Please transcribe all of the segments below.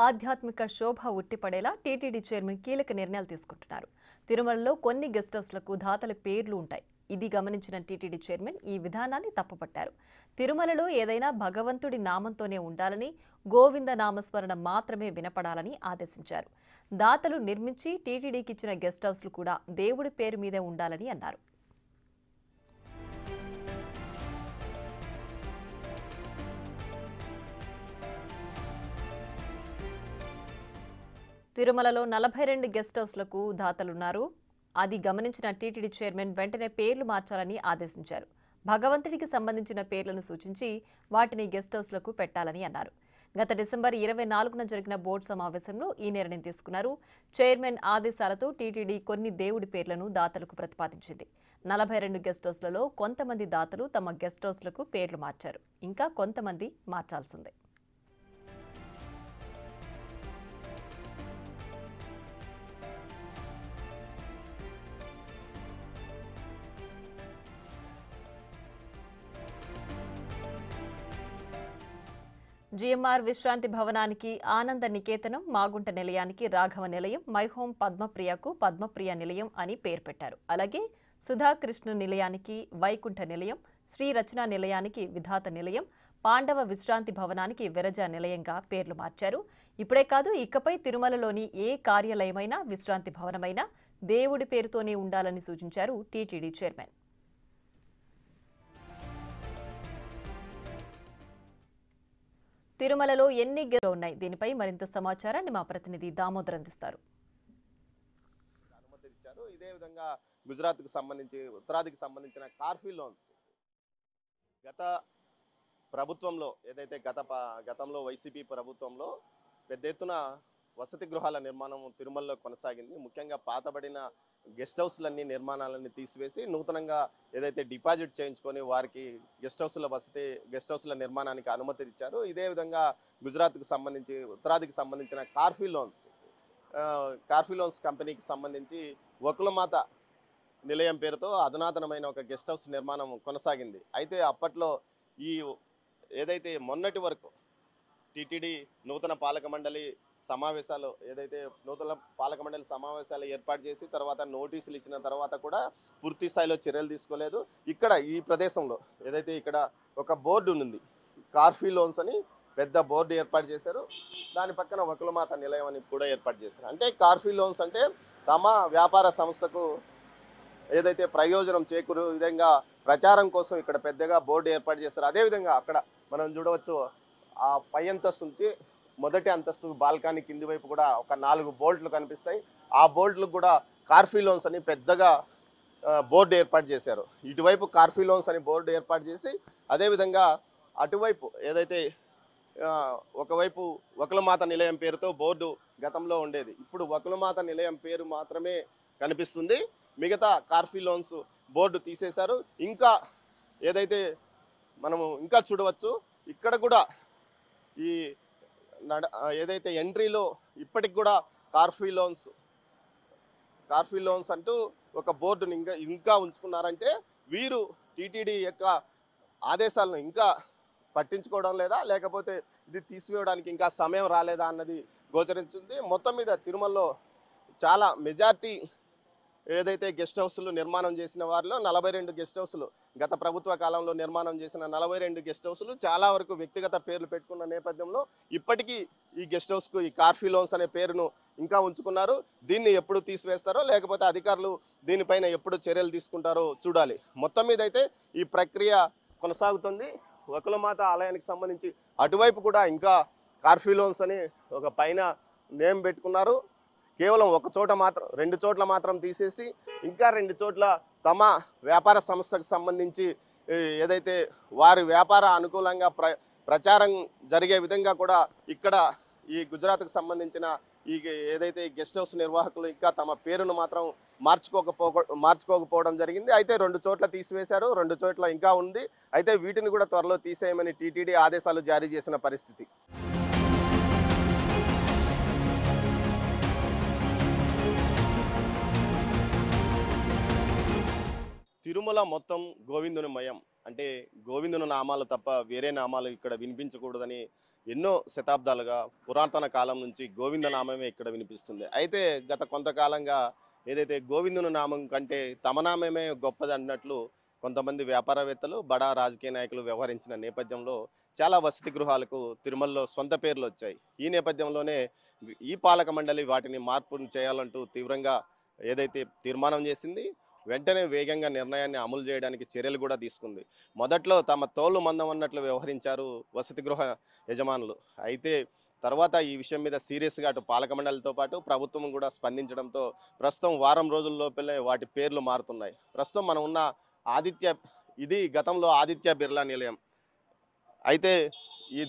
ఆధ్యాత్మిక శోభ ఉట్టిపడేలా TTD chairman కీలక నిర్ణయాలు తీసుకుంటున్నారు. తిరుమలలో కొన్ని గెస్ట్ హౌస్లకు దాతల పేర్లు ఉంటాయి. ఇది గమనించిన టీటీడీ చైర్మన్ ఈ విధానాన్ని తప్పుపట్టారు. తిరుమలలో ఏదైనా భగవంతుడి నామంతోనే ఉండాలని, గోవింద నామస్మరణ మాత్రమే వినపడాలని ఆదేశించారు. దాతలు నిర్మించి టీటీడీకి ఇచ్చిన గెస్ట్ హౌస్లు కూడా దేవుడి పేరు మీదే ఉండాలని అన్నారు. తిరుమలలో 42 గెస్ట్ హౌస్లకు దాతలున్నారు. అది గమనించిన టీటీడీ చైర్మన్ వెంటనే పేర్లు మార్చాలని ఆదేశించారు. భగవంతుడికి సంబంధించిన పేర్లను సూచించి వాటిని గెస్ట్ హౌస్లకు పెట్టాలని అన్నారు. గత డిసెంబర్ 24న జరిగిన బోర్డు సమావేశంలో ఈ నిర్ణయం తీసుకున్నారు. చైర్మన్ ఆదేశాలతో టీటీడీ కొన్ని దేవుడి పేర్లను దాతలకు ప్రతిపాదించింది. 42 గెస్ట్ హౌస్లలో కొంతమంది దాతలు తమ గెస్ట్ హౌస్లకు పేర్లు మార్చారు. ఇంకా కొంతమంది మార్చాల్సిందే. జీఎంఆర్ విశ్రాంతి భవనానికి ఆనంద నికేతనం, మాగుంట నిలయానికి రాఘవ నిలయం, మైహోం పద్మప్రియకు పద్మప్రియ నిలయం అని పేరు పెట్టారు. అలాగే సుధాకృష్ణ నిలయానికి వైకుంఠ నిలయం, శ్రీ రచన నిలయానికి విధాత నిలయం, పాండవ విశ్రాంతి భవనానికి విరజ నిలయంగా పేర్లు మార్చారు. ఇప్పుడే కాదు, ఇకపై తిరుమలలోని ఏ కార్యాలయమైనా విశ్రాంతి భవనమైనా దేవుడి పేరుతోనే ఉండాలని సూచించారు టీటీడీ చైర్మన్. తిరుమలలో ఎన్ని గెస్ట్లు ఉన్నాయి? దీనిపై మరింత సమాచారాన్ని మా ప్రతినిధి దామోదర్ అందిస్తారు. ఇదే విధంగా గుజరాత్కు సంబంధించి ఉత్తరాదికి సంబంధించిన కార్ఫీ లోన్స్ గత ప్రభుత్వంలో ఏదైతే గతంలో వైసీపీ ప్రభుత్వంలో పెద్ద ఎత్తున వసతి గృహాల నిర్మాణం తిరుమలలో కొనసాగింది. ముఖ్యంగా పాతబడిన గెస్ట్ హౌస్లన్నీ నిర్మాణాలన్నీ తీసివేసి నూతనంగా ఏదైతే డిపాజిట్ చేయించుకొని వారికి గెస్ట్ హౌస్ల నిర్మాణానికి అనుమతి ఇచ్చారు. ఇదే విధంగా గుజరాత్కు సంబంధించి ఉత్తరాదికి సంబంధించిన కార్ఫీ లోన్స్ కంపెనీకి సంబంధించి వకులమాత నిలయం పేరుతో అధునాతనమైన ఒక గెస్ట్ హౌస్ నిర్మాణం కొనసాగింది. అయితే అప్పట్లో ఏదైతే మొన్నటి వరకు టీటీడీ నూతన పాలక మండలి సమావేశాలు ఏర్పాటు చేసి తర్వాత నోటీసులు ఇచ్చిన తర్వాత కూడా పూర్తి స్థాయిలో చర్యలు తీసుకోలేదు. ఇక్కడ ఈ ప్రదేశంలో ఏదైతే ఇక్కడ ఒక బోర్డు ఉంది, కార్ఫీ లోన్స్ అని పెద్ద బోర్డు ఏర్పాటు చేశారు. దాని పక్కన వకులమాత నిలయం అని కూడా ఏర్పాటు చేశారు. అంటే కార్ఫీ లోన్స్ అంటే తమ వ్యాపార సంస్థకు ఏదైతే ప్రయోజనం చేకూరు విధంగా ప్రచారం కోసం ఇక్కడ పెద్దగా బోర్డు ఏర్పాటు చేస్తారు. అదేవిధంగా అక్కడ మనం చూడవచ్చు, ఆ పై అంతస్తు నుంచి మొదటి అంతస్తు బాల్కనీ కింది వైపు కూడా ఒక 4 బోల్ట్లు కనిపిస్తాయి. ఆ బోల్ట్లకు కూడా కార్ఫీ లోన్స్ అని పెద్దగా బోర్డు ఏర్పాటు చేశారు. ఇటువైపు కార్ఫీ లోన్స్ అని బోర్డు ఏర్పాటు చేసి అదేవిధంగా అటువైపు ఏదైతే ఒకవైపు వకులమాత నిలయం పేరుతో బోర్డు గతంలో ఉండేది, ఇప్పుడు వకులమాత నిలయం పేరు మాత్రమే కనిపిస్తుంది. మిగతా కార్ఫీ లోన్స్ బోర్డు తీసేశారు. ఇంకా ఏదైతే మనము ఇంకా చూడవచ్చు, ఇక్కడ కూడా ఈ ఏదైతే ఎంట్రీలో ఇప్పటికి కూడా కార్ఫీ లోన్స్ అంటూ ఒక బోర్డుని ఇంకా ఉంచుకున్నారంటే వీరు టీటీడీ యొక్క ఆదేశాలను ఇంకా పట్టించుకోవడం లేదా, లేకపోతే ఇది తీసివేయడానికి ఇంకా సమయం రాలేదా అన్నది గోచరించింది. మొత్తం మీద తిరుమలలో చాలా మెజార్టీ ఏదైతే గెస్ట్ హౌస్లు నిర్మాణం చేసిన వారిలో 42 గెస్ట్ హౌస్లు గత ప్రభుత్వ కాలంలో నిర్మాణం చేసిన 42 గెస్ట్ హౌస్లు చాలా వరకు వ్యక్తిగత పేర్లు పెట్టుకున్న నేపథ్యంలో ఇప్పటికీ ఈ గెస్ట్ హౌస్కు ఈ కార్ఫీ లోన్స్ అనే పేరును ఇంకా ఉంచుకున్నారు. దీన్ని ఎప్పుడు తీసివేస్తారో లేకపోతే అధికారులు దీనిపైన ఎప్పుడు చర్యలు తీసుకుంటారో చూడాలి. మొత్తం మీద అయితే ఈ ప్రక్రియ కొనసాగుతుంది. వకులమాత ఆలయానికి సంబంధించి అటువైపు కూడా ఇంకా కార్ఫీ లోన్స్ అని ఒక పైన నేమ్ పెట్టుకున్నారు. కేవలం 2 చోట్ల మాత్రం తీసేసి ఇంకా 2 చోట్ల తమ వ్యాపార సంస్థకు సంబంధించి ఏదైతే వారి వ్యాపార అనుకూలంగా ప్రచారం జరిగే విధంగా కూడా ఇక్కడ ఈ గుజరాత్కు సంబంధించిన ఈ ఏదైతే గెస్ట్ హౌస్ నిర్వాహకులు ఇంకా తమ పేరును మాత్రం మార్చుకోకపోవడం జరిగింది. అయితే 2 చోట్ల తీసివేశారు, 2 చోట్ల ఇంకా ఉంది. అయితే వీటిని కూడా త్వరలో తీసేయమని టీటీడీ ఆదేశాలు జారీ చేసిన పరిస్థితి. తిరుమల మొత్తం గోవిందుని మయం, అంటే గోవిందుని నామాలు తప్ప వేరే నామాలు ఇక్కడ వినిపించకూడదని ఎన్నో శతాబ్దాలుగా పురాతన కాలం నుంచి గోవింద నామమే ఇక్కడ వినిపిస్తుంది. అయితే గత కొంతకాలంగా ఏదైతే గోవిందుని నామం కంటే తమ నామమే గొప్పది అన్నట్లు కొంతమంది వ్యాపారవేత్తలు, బడా రాజకీయ నాయకులు వ్యవహరించిన నేపథ్యంలో చాలా వసతి గృహాలకు తిరుమలలో సొంత పేర్లు వచ్చాయి. ఈ నేపథ్యంలోనే ఈ పాలక మండలి వాటిని మార్పును చేయాలంటూ తీవ్రంగా ఏదైతే తీర్మానం చేసింది, వెంటనే వేగంగా నిర్ణయాన్ని అమలు చేయడానికి చర్యలు కూడా తీసుకుంది. మొదట్లో తమ తోలు మందం అన్నట్లు వ్యవహరించారు వసతి గృహ యజమానులు. అయితే తర్వాత ఈ విషయం మీద సీరియస్గా అటు పాలక మండలితో పాటు ప్రభుత్వం కూడా స్పందించడంతో ప్రస్తుతం వారం రోజుల్లోపలే వాటి పేర్లు మారుతున్నాయి. ప్రస్తుతం మనం ఉన్న ఆదిత్య, ఇది గతంలో ఆదిత్య బిర్లా నిలయం. అయితే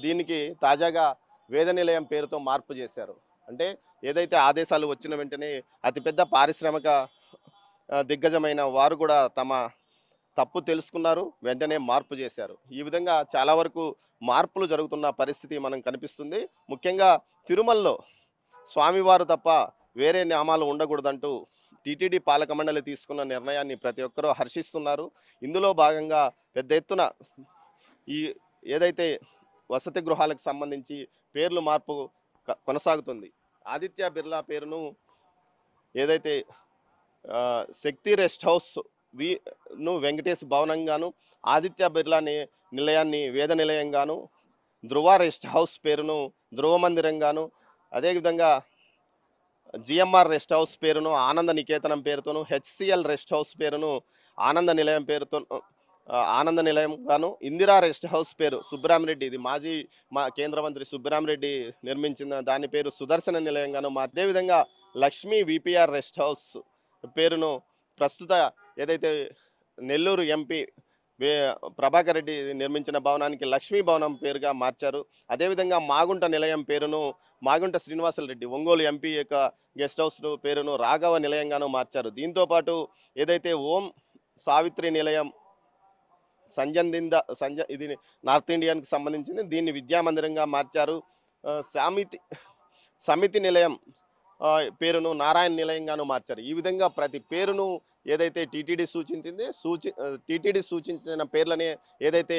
దీనికి తాజాగా వేద నిలయం పేరుతో మార్పు చేశారు. అంటే ఏదైతే ఆదేశాలు వచ్చిన వెంటనే అతిపెద్ద పారిశ్రామిక దిగ్గజమైన వారు కూడా తమ తప్పు తెలుసుకున్నారు, వెంటనే మార్పు చేశారు. ఈ విధంగా చాలా వరకు మార్పులు జరుగుతున్న పరిస్థితి మనం కనిపిస్తుంది. ముఖ్యంగా తిరుమలలో స్వామివారు తప్ప వేరే నామాలు ఉండకూడదంటూ టీటీడీ పాలక మండలి తీసుకున్న నిర్ణయాన్ని ప్రతి ఒక్కరూ హర్షిస్తున్నారు. ఇందులో భాగంగా పెద్ద ఎత్తున ఈ ఏదైతే వసతి గృహాలకు సంబంధించి పేర్లు మార్పు కొనసాగుతుంది. ఆదిత్య బిర్లా పేరును ఏదైతే శక్తి రెస్ట్ హౌస్ వెంకటేష్ భవనంగాను, ఆదిత్య బిర్లా నిలయాన్ని వేద నిలయంగాను, ధృవ రెస్ట్ హౌస్ పేరును ధృవ మందిరంగాను, అదేవిధంగా జిఎంఆర్ రెస్ట్ హౌస్ పేరును ఆనంద నికేతనం పేరుతోను, హెచ్సిఎల్ రెస్ట్ హౌస్ పేరును ఆనంద నిలయం పేరుతో ఆనంద నిలయం గాను, ఇందిరా రెస్ట్ హౌస్ పేరు సుబ్బరామరెడ్డి, ఇది మాజీ కేంద్ర మంత్రి సుబ్బరామరెడ్డి నిర్మించిన దాని పేరు సుదర్శన నిలయంగాను, అదేవిధంగా లక్ష్మీ విపిఆర్ రెస్ట్ హౌస్ పేరును ప్రస్తుత ఏదైతే నెల్లూరు ఎంపీ ప్రభాకర్ రెడ్డి నిర్మించిన భవనానికి లక్ష్మీ భవనం పేరుగా మార్చారు. అదేవిధంగా మాగుంట నిలయం పేరును మాగుంట శ్రీనివాసరెడ్డి ఒంగోలు ఎంపీ యొక్క గెస్ట్ హౌస్ పేరును రాఘవ నిలయంగాను మార్చారు. దీంతోపాటు ఏదైతే ఓం సావిత్రి నిలయం ఇది నార్త్ ఇండియన్కి సంబంధించింది, దీన్ని విద్యామందిరంగా మార్చారు. సమితి నిలయం పేరును నారాయణ నిలయంగాను మార్చారు. ఈ విధంగా ప్రతి పేరును ఏదైతే టీటీడీ సూచించిన పేర్లనే ఏదైతే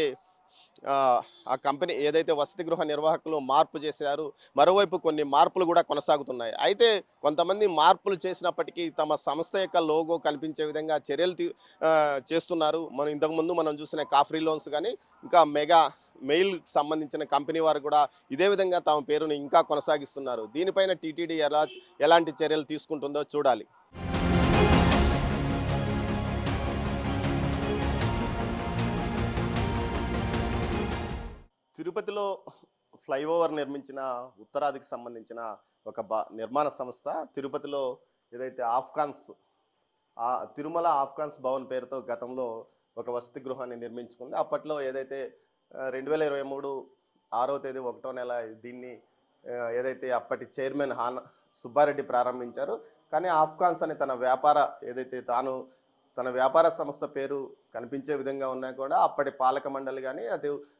ఆ కంపెనీ ఏదైతే వసతి గృహ నిర్వాహకులు మార్పు చేశారు. మరోవైపు కొన్ని మార్పులు కూడా కొనసాగుతున్నాయి. అయితే కొంతమంది మార్పులు చేసినప్పటికీ తమ సంస్థ యొక్క లోగో కనిపించే విధంగా చర్యలు చేస్తున్నారు. ఇంతకుముందు మనం చూసిన కాఫ్రీ లోన్స్ కానీ ఇంకా మెగా మెయిల్కి సంబంధించిన కంపెనీ వారు కూడా ఇదే విధంగా తమ పేరును ఇంకా కొనసాగిస్తున్నారు. దీనిపైన టీటీడీ ఎలాంటి చర్యలు తీసుకుంటుందో చూడాలి. తిరుపతిలో ఫ్లైఓవర్ నిర్మించిన ఉత్తరాదికి సంబంధించిన ఒక నిర్మాణ సంస్థ తిరుపతిలో ఏదైతే తిరుమల ఆఫ్ఘాన్స్ భవన్ పేరుతో గతంలో ఒక వసతి గృహాన్ని నిర్మించుకుంది. అప్పట్లో ఏదైతే 2023 6వ తేదీ 1వ నెల దీన్ని ఏదైతే అప్పటి చైర్మన్ సుబ్బారెడ్డి ప్రారంభించారు. కానీ ఆఫ్ఘాన్స్ అని తన వ్యాపార సంస్థ పేరు కనిపించే విధంగా ఉన్నా కూడా అప్పటి పాలక మండలి కానీ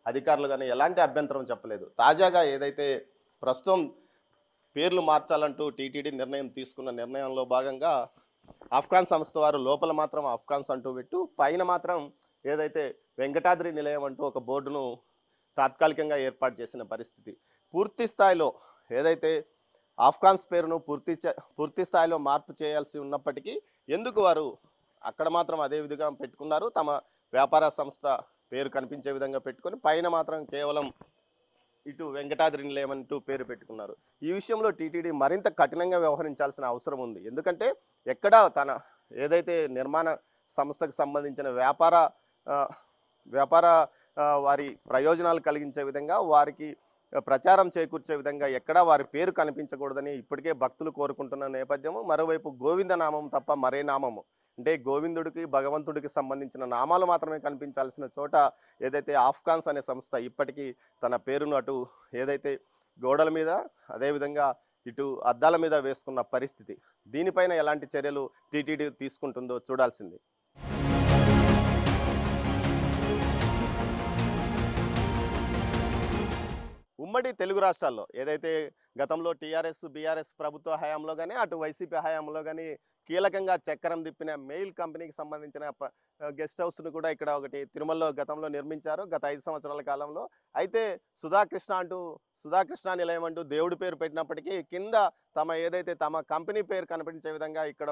అధికారులు కానీ ఎలాంటి అభ్యంతరం చెప్పలేదు. తాజాగా ఏదైతే ప్రస్తుతం పేర్లు మార్చాలంటూ టీటీడీ నిర్ణయం తీసుకున్న నిర్ణయంలో భాగంగా ఆఫ్ఘాన్ సంస్థ వారు లోపల మాత్రం ఆఫ్ఘాన్స్ అంటూ పెట్టు, పైన మాత్రం ఏదైతే వెంకటాద్రి నిలయం అంటూ ఒక బోర్డును తాత్కాలికంగా ఏర్పాటు చేసిన పరిస్థితి. పూర్తి స్థాయిలో ఏదైతే ఆఫ్ఘాన్స్ పేరును పూర్తి స్థాయిలో మార్పు చేయాల్సి ఉన్నప్పటికీ ఎందుకు వారు అక్కడ మాత్రం అదే విధంగా పెట్టుకున్నారు, తమ వ్యాపార సంస్థ పేరు కనిపించే విధంగా పెట్టుకొని పైన మాత్రం కేవలం ఇటు వెంకటాద్రి నిలయం అంటూ పేరు పెట్టుకున్నారు. ఈ విషయంలో టీటీడీ మరింత కఠినంగా వ్యవహరించాల్సిన అవసరం ఉంది. ఎందుకంటే ఎక్కడ తన ఏదైతే నిర్మాణ సంస్థకు సంబంధించిన వ్యాపార వారి ప్రయోజనాలు కలిగించే విధంగా వారికి ప్రచారం చేకూర్చే విధంగా ఎక్కడా వారి పేరు కనిపించకూడదని ఇప్పటికే భక్తులు కోరుకుంటున్న నేపథ్యము. మరోవైపు గోవింద నామం తప్ప మరే నామము అంటే గోవిందుడికి భగవంతుడికి సంబంధించిన నామాలు మాత్రమే కనిపించాల్సిన చోట ఏదైతే ఆఫ్ఘాన్స్ అనే సంస్థ ఇప్పటికీ తన పేరును అటు ఏదైతే గోడల మీద అదేవిధంగా ఇటు అద్దాల మీద వేసుకున్న పరిస్థితి. దీనిపైన ఎలాంటి చర్యలు టీటీడీ తీసుకుంటుందో చూడాల్సింది. ఉమ్మడి తెలుగు రాష్ట్రాల్లో ఏదైతే గతంలో టీఆర్ఎస్ బీఆర్ఎస్ ప్రభుత్వ హయాంలో కానీ అటు వైసీపీ హయాంలో కానీ కీలకంగా చక్రం తిప్పిన మెయిల్ కంపెనీకి సంబంధించిన గెస్ట్ హౌస్ను కూడా ఇక్కడ ఒకటి తిరుమలలో గతంలో నిర్మించారు గత 5 సంవత్సరాల కాలంలో. అయితే సుధాకృష్ణ నిలయం అంటూ దేవుడి పేరు పెట్టినప్పటికీ కింద ఏదైతే తమ కంపెనీ పేరు కనిపించే విధంగా ఇక్కడ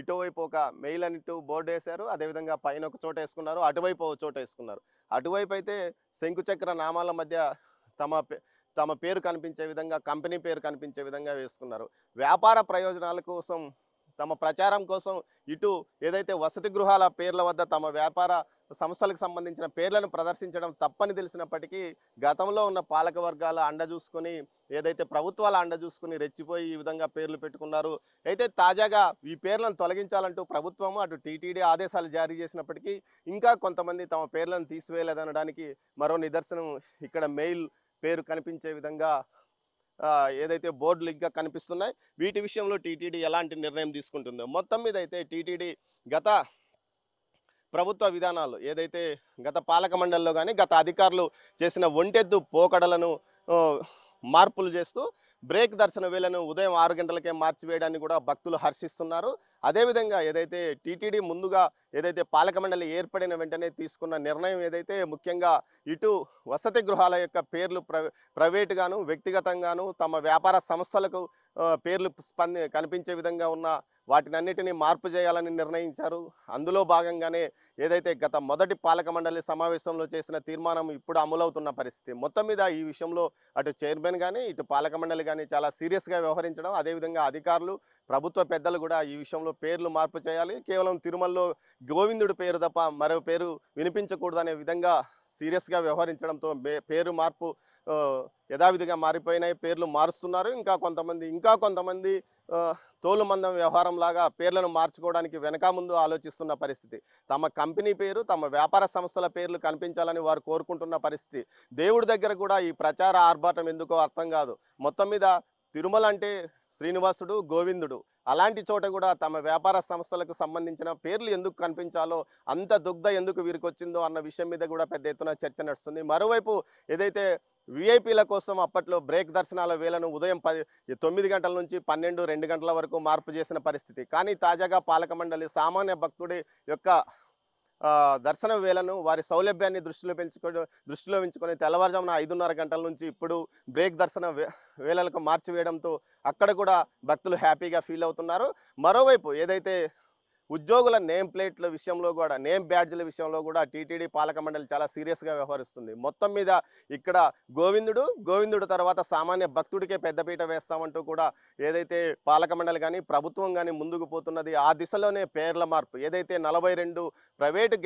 ఇటువైపు ఒక మెయిల్ అనిట్టు బోర్డు వేశారు. అదేవిధంగా పైన ఒక చోట వేసుకున్నారు, అటువైపు ఒక చోట వేసుకున్నారు. అటువైపు అయితే శంకుచక్ర నామాల మధ్య తమ పేరు కనిపించే విధంగా కంపెనీ పేరు కనిపించే విధంగా వేసుకున్నారు. వ్యాపార ప్రయోజనాల కోసం తమ ప్రచారం కోసం ఇటు ఏదైతే వసతి గృహాల పేర్ల వద్ద తమ వ్యాపార సంస్థలకు సంబంధించిన పేర్లను ప్రదర్శించడం తప్పని తెలిసినప్పటికీ గతంలో ఉన్న పాలక వర్గాల అండ చూసుకొని ఏదైతే ప్రభుత్వాల అండ చూసుకుని రెచ్చిపోయి ఈ విధంగా పేర్లు పెట్టుకున్నారు. అయితే తాజాగా ఈ పేర్లను తొలగించాలంటూ ప్రభుత్వము అటు టీటీడీ ఆదేశాలు జారీ చేసినప్పటికీ ఇంకా కొంతమంది తమ పేర్లను తీసివేయలేదనడానికి మరో నిదర్శనం ఇక్కడ మెయిల్ పేరు కనిపించే విధంగా ఏదైతే బోర్డులు ఇంకా కనిపిస్తున్నాయి. వీటి విషయంలో టీటీడీ ఎలాంటి నిర్ణయం తీసుకుంటుందో మొత్తం మీద అయితే టీటీడీ గత ప్రభుత్వ విధానాలు ఏదైతే గత పాలక మండలిలో కానీ గత అధికారులు చేసిన ఒంటెద్దు పోకడలను మార్పులు చేస్తూ బ్రేక్ దర్శన వేళను ఉదయం 6 గంటలకే మార్చివేయడాన్ని కూడా భక్తులు హర్షిస్తున్నారు. అదేవిధంగా ఏదైతే టీటీడీ ముందుగా ఏదైతే పాలక మండలి ఏర్పడిన వెంటనే తీసుకున్న నిర్ణయం ఏదైతే ముఖ్యంగా ఇటు వసతి గృహాల యొక్క పేర్లు ప్రైవేటుగాను వ్యక్తిగతంగాను తమ వ్యాపార సంస్థలకు పేర్లు కనిపించే విధంగా ఉన్న వాటినన్నిటినీ మార్పు చేయాలని నిర్ణయించారు. అందులో భాగంగానే ఏదైతే గత మొదటి పాలక మండలి సమావేశంలో చేసిన తీర్మానం ఇప్పుడు అమలవుతున్న పరిస్థితి. మొత్తం మీద ఈ విషయంలో అటు చైర్మన్ కానీ ఇటు పాలక మండలి కానీ చాలా సీరియస్గా వ్యవహరించడం, అదేవిధంగా అధికారులు ప్రభుత్వ పెద్దలు కూడా ఈ విషయంలో పేర్లు మార్పు చేయాలి. కేవలం తిరుమలలో గోవిందుడి పేరు తప్ప మరో పేరు వినిపించకూడదనే విధంగా సీరియస్గా వ్యవహరించడంతో పేరు మార్పు యథావిధిగా మారిపోయినాయి. పేర్లు మారుస్తున్నారు. ఇంకా కొంతమంది తోలుమందం వ్యవహారం లాగా పేర్లను మార్చుకోవడానికి వెనక ముందు ఆలోచిస్తున్న పరిస్థితి. తమ కంపెనీ పేరు తమ వ్యాపార సంస్థల పేర్లు కనిపించాలని వారు కోరుకుంటున్న పరిస్థితి. దేవుడి దగ్గర కూడా ఈ ప్రచార ఆర్భాటం ఎందుకో అర్థం కాదు. మొత్తం మీద తిరుమల అంటే శ్రీనివాసుడు గోవిందుడు, అలాంటి చోట కూడా తమ వ్యాపార సంస్థలకు సంబంధించిన పేర్లు ఎందుకు కనిపించాలో, అంత దుగ్ధ ఎందుకు వీరికి వచ్చిందో అన్న విషయం మీద కూడా పెద్ద ఎత్తున చర్చ నడుస్తుంది. మరోవైపు ఏదైతే విఐపీల కోసం అప్పట్లో బ్రేక్ దర్శనాల వేళను ఉదయం 9 గంటల నుంచి 2 గంటల వరకు మార్పు చేసిన పరిస్థితి. కానీ తాజాగా పాలక మండలి సామాన్య భక్తుడి యొక్క దర్శన వేళను వారి సౌలభ్యాన్ని దృష్టిలో ఉంచుకొని తెల్లవారుజామున 5:30 గంటల నుంచి ఇప్పుడు బ్రేక్ దర్శన వేళలకు మార్చివేయడంతో అక్కడ కూడా భక్తులు హ్యాపీగా ఫీల్ అవుతున్నారు. మరోవైపు ఏదైతే ఉద్యోగుల నేమ్ ప్లేట్ల విషయంలో కూడా నేమ్ బ్యాడ్జ్ల విషయంలో కూడా టీటీడీ పాలక మండలి చాలా సీరియస్గా వ్యవహరిస్తుంది. మొత్తం మీద ఇక్కడ గోవిందుడు తర్వాత సామాన్య భక్తుడికే పెద్దపీట వేస్తామంటూ కూడా ఏదైతే పాలక మండలి కానీ ప్రభుత్వం కానీ ముందుకు పోతున్నది ఆ దిశలోనే పేర్ల మార్పు ఏదైతే 42 ప్రైవేటు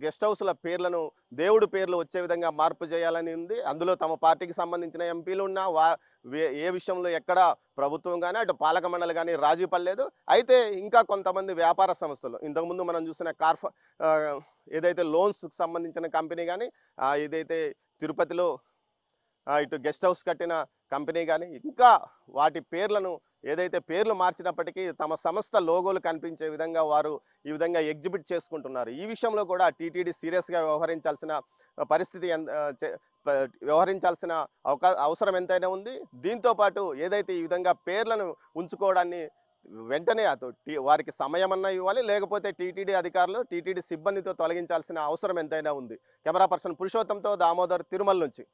గెస్ట్ హౌస్ల పేర్లను దేవుడి పేర్లు వచ్చే విధంగా మార్పు చేయాలని ఉంది. అందులో తమ పార్టీకి సంబంధించిన ఎంపీలు ఉన్నా ఏ విషయంలో ఎక్కడ ప్రభుత్వం కానీ అటు పాలక మండలి కానీ రాజీ పడలేదు. అయితే ఇంకా కొంతమంది వ్యాపార సంస్థలు ఇంతకుముందు మనం చూసిన ఏదైతే లోన్స్కి సంబంధించిన కంపెనీ కానీ ఏదైతే తిరుపతిలో ఇటు గెస్ట్ హౌస్ కట్టిన కంపెనీ కానీ ఇంకా వాటి పేర్లను ఏదైతే పేర్లు మార్చినప్పటికీ తమ సంస్థ లోగోలు కనిపించే విధంగా వారు ఈ విధంగా ఎగ్జిబిట్ చేసుకుంటున్నారు. ఈ విషయంలో కూడా టీటీడీ సీరియస్గా వ్యవహరించాల్సిన పరిస్థితి వ్యవహరించాల్సిన అవసరం ఎంతైనా ఉంది. దీంతో పాటు ఏదైతే ఈ విధంగా పేర్లను ఉంచుకోవడాన్ని వెంటనే వారికి సమయం అన్నా ఇవ్వాలి, లేకపోతే టీటీడీ అధికారులు టీటీడీ సిబ్బందితో తొలగించాల్సిన అవసరం ఎంతైనా ఉంది. కెమెరా పర్సన్ పురుషోత్తంతో దామోదర్, తిరుమల నుంచి.